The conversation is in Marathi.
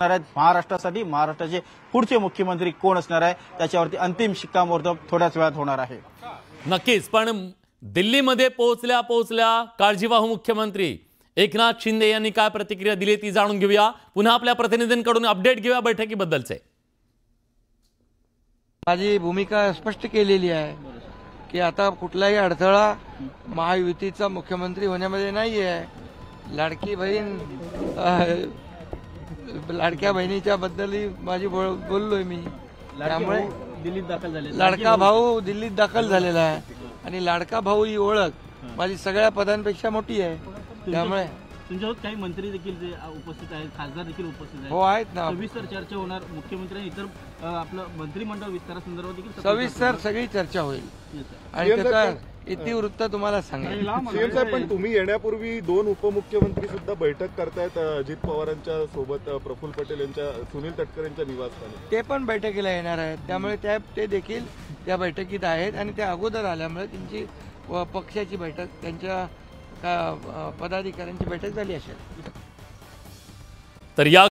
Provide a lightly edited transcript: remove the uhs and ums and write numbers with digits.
महाराष्ट्रासाठी महाराष्ट्राचे पुढचे मुख्यमंत्री कोण असणार आहे त्याच्यावरती अंतिम शिक्कामोर्तब थोड्याच वेळात होणार आहे। नक्कीच, पण दिल्लीमध्ये पोहोचल्या काळजीवाहू मुख्यमंत्री एकनाथ शिंदे यांनी काय प्रतिक्रिया दिली ती जाणून घेऊया। पुन्हा आपल्या प्रतिनिधींकडून अपडेट घेऊया बैठकीबद्दलचे। माझी भूमिका स्पष्ट केलेली आहे की आता कुठलाही अडथळा महायुतीचा मुख्यमंत्री होण्यामध्ये नाही आहे। लाडकी बहीण लाडक्या बहिणीच्या बद्दलही माझी बोललोय मी, त्यामुळे दिल्लीत दाखल झाले लाडका भाऊ दिल्लीत दाखल झालेला आहे आणि लाडका भाऊ ही ओळख माझी सगळ्या पदांपेक्षा मोठी आहे। त्यामुळे तुमच्यासोबत काही मंत्री देखील उपस्थित आहेत, खासदार देखील उपस्थित आहेत। हो आहेत ना, सविस्तर चर्चा होणार मुख्यमंत्री इतर आपलं मंत्रिमंडळ विस्तारासंदर्भात देखील सविस्तर सगळी चर्चा होईल आणि त्याचा इतिवृत्त तुम्हाला सांगेल। सीएम साहेब, पण तुम्ही येण्यापूर्वी दोन उपमुख्यमंत्री सुद्धा बैठक करतायत अजित पवारांच्या सोबत, प्रफुल्ल पटेल यांच्या, सुनील तटकरे यांच्या निवासस्थानी। ते पण बैठकीला येणार आहेत, त्यामुळे ते देखील त्या बैठकीत आहेत आणि त्या अगोदर आल्यामुळे त्यांची पक्षाची बैठक, त्यांच्या पदाधिकाऱ्यांची बैठक झाली असेल। तर या